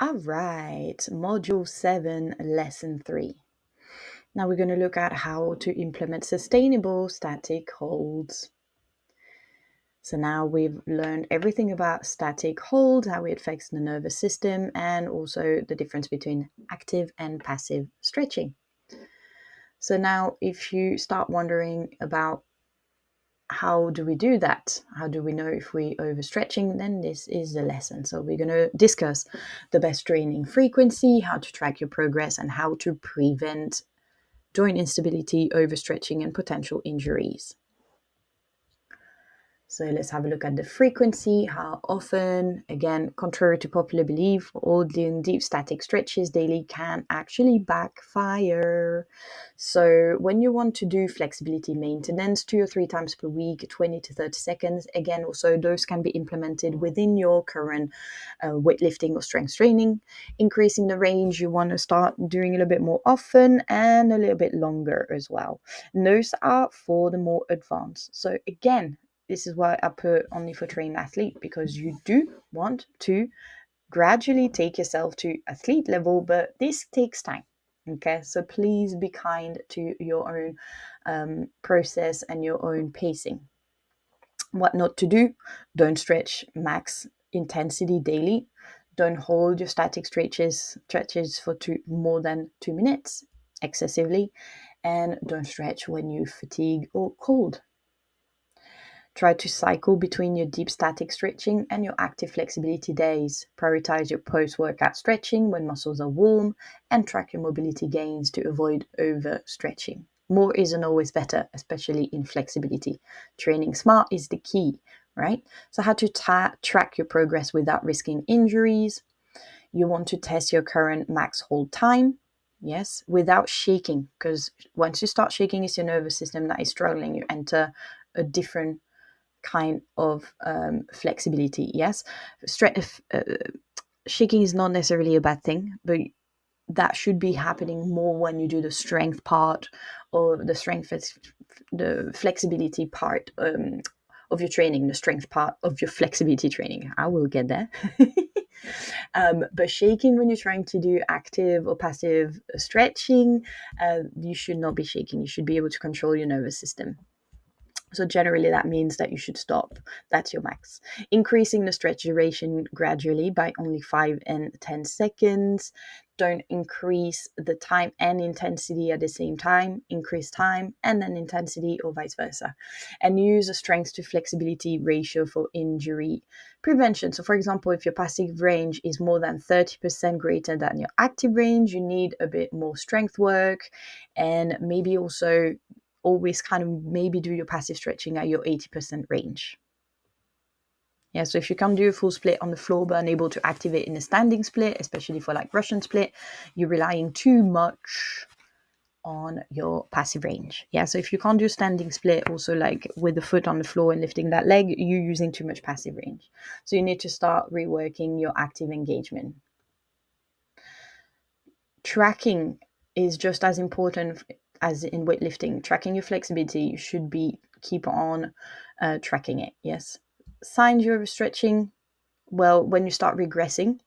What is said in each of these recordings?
All right, Module 7, Lesson 3. Now we're going to look at how to implement sustainable static holds. So now we've learned everything about static holds, how it affects the nervous system, and also the difference between active and passive stretching. So now if you start wondering about how do we do that? How do we know if we overstretching? Then this is the lesson. So we're going to discuss the best training frequency, how to track your progress, and how to prevent joint instability, overstretching, and potential injuries. So let's have a look at the frequency, how often. Again, contrary to popular belief, all doing deep static stretches daily can actually backfire. So when you want to do flexibility maintenance 2 or 3 times per week, 20 to 30 seconds, again, also those can be implemented within your current weightlifting or strength training. Increasing the range, you want to start doing a little bit more often and a little bit longer as well. And those are for the more advanced. So again, this is why I put only for trained athlete, because you do want to gradually take yourself to athlete level, but this takes time. Okay, so please be kind to your own process and your own pacing. What not to do: don't stretch max intensity daily. Don't hold your static stretches for more than 2 minutes excessively, and don't stretch when you fatigue or cold. Try to cycle between your deep static stretching and your active flexibility days. Prioritize your post-workout stretching when muscles are warm, and track your mobility gains to avoid overstretching. More isn't always better, especially in flexibility. Training smart is the key, right? So how to track your progress without risking injuries. You want to test your current max hold time, yes, without shaking, because once you start shaking, it's your nervous system that is struggling. You enter a different kind of flexibility. Yes, shaking is not necessarily a bad thing, but that should be happening more when you do the strength part, or the flexibility part of your training, the strength part of your flexibility training. I will get there. But shaking when you're trying to do active or passive stretching, you should not be shaking. You should be able to control your nervous system. So generally that means that you should stop. That's your max. Increasing the stretch duration gradually by only 5 and 10 seconds. Don't increase the time and intensity at the same time. Increase time and then intensity, or vice versa. And use a strength to flexibility ratio for injury prevention. So for example, if your passive range is more than 30% greater than your active range, you need a bit more strength work, and maybe also always kind of maybe do your passive stretching at your 80% range. Yeah, so if you can't do a full split on the floor but unable to activate in a standing split, especially for like Russian split, you're relying too much on your passive range. Yeah, so if you can't do standing split also like with the foot on the floor and lifting that leg, you're using too much passive range. So you need to start reworking your active engagement. Tracking is just as important as in weightlifting. Tracking your flexibility, you should keep on tracking it. Yes. Signs you're overstretching: well, when you start regressing,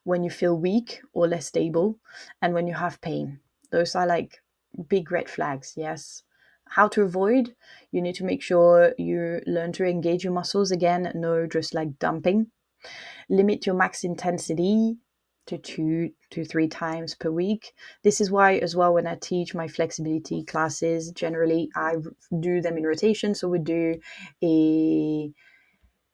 when you feel weak or less stable, and when you have pain. Those are like big red flags. Yes. How to avoid: you need to make sure you learn to engage your muscles again, no just like dumping. Limit your max intensity to 2 to 3 times per week. This is why as well, when I teach my flexibility classes, generally I do them in rotation. So we do a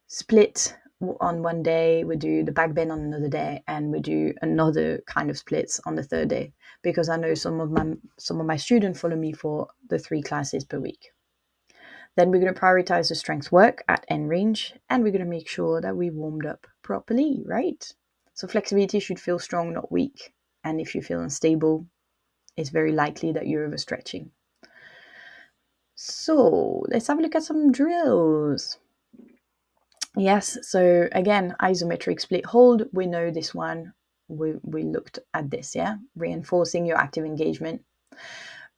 split on one day, we do the back bend on another day, and we do another kind of splits on the third day, because I know some of my students follow me for the 3 classes per week. Then we're going to prioritize the strength work at end range, and we're going to make sure that we warmed up properly, right? So flexibility should feel strong, not weak. And if you feel unstable, it's very likely that you're overstretching. So let's have a look at some drills. Yes, so again, isometric split hold. We know this one. We looked at this, yeah? Reinforcing your active engagement.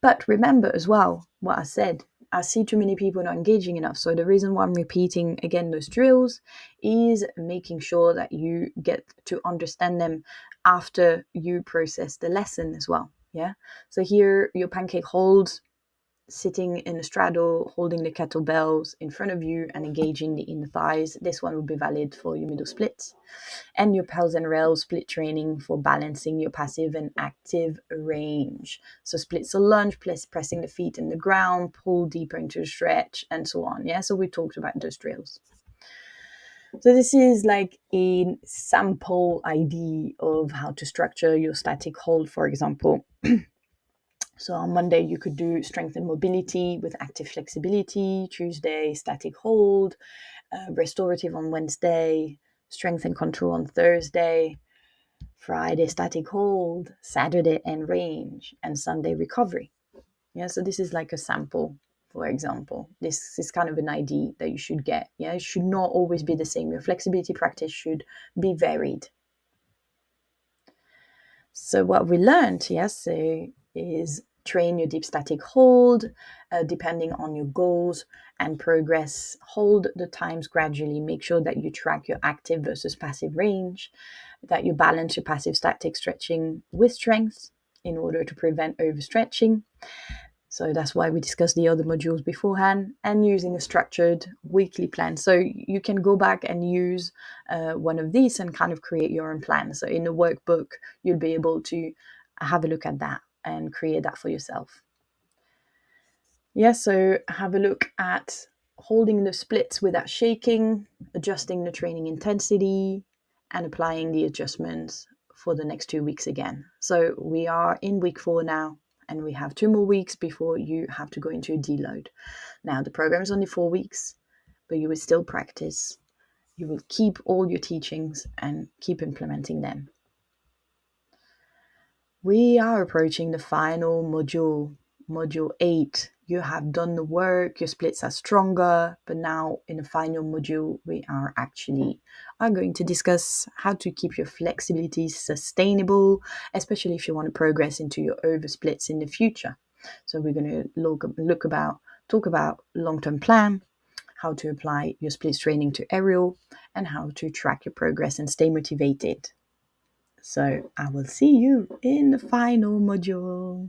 But remember as well what I said I see too many people not engaging enough. So the reason why I'm repeating again those drills is making sure that you get to understand them after you process the lesson as well. Yeah. So here your pancake holds, sitting in a straddle, holding the kettlebells in front of you and engaging the inner thighs. This one will be valid for your middle splits. And your pels and rails split training for balancing your passive and active range. So splits a lunge, pressing the feet in the ground, pull deeper into the stretch, and so on. Yeah, so we talked about those drills. So this is like a sample idea of how to structure your static hold, for example. So on Monday, you could do strength and mobility with active flexibility. Tuesday, static hold. Restorative on Wednesday. Strength and control on Thursday. Friday, static hold. Saturday, end range. And Sunday, recovery. Yeah, so this is like a sample, for example. This is kind of an idea that you should get. Yeah, it should not always be the same. Your flexibility practice should be varied. So what we learned, yes, is train your deep static hold, depending on your goals and progress. Hold the times gradually. Make sure that you track your active versus passive range, that you balance your passive static stretching with strength in order to prevent overstretching. So that's why we discussed the other modules beforehand, and using a structured weekly plan. So you can go back and use one of these and kind of create your own plan. So in the workbook, you'll be able to have a look at that and create that for yourself. Yeah, so have a look at holding the splits without shaking, adjusting the training intensity, and applying the adjustments for the next 2 weeks again. So we are in week 4 now, and we have 2 more weeks before you have to go into a deload. Now, the program is only 4 weeks, but you will still practice. You will keep all your teachings and keep implementing them. We are approaching the final module, module 8. You have done the work, your splits are stronger, but now in the final module, we are going to discuss how to keep your flexibility sustainable, especially if you want to progress into your over splits in the future. So we're going to talk about long-term plan, how to apply your splits training to aerial, and how to track your progress and stay motivated. So I will see you in the final module.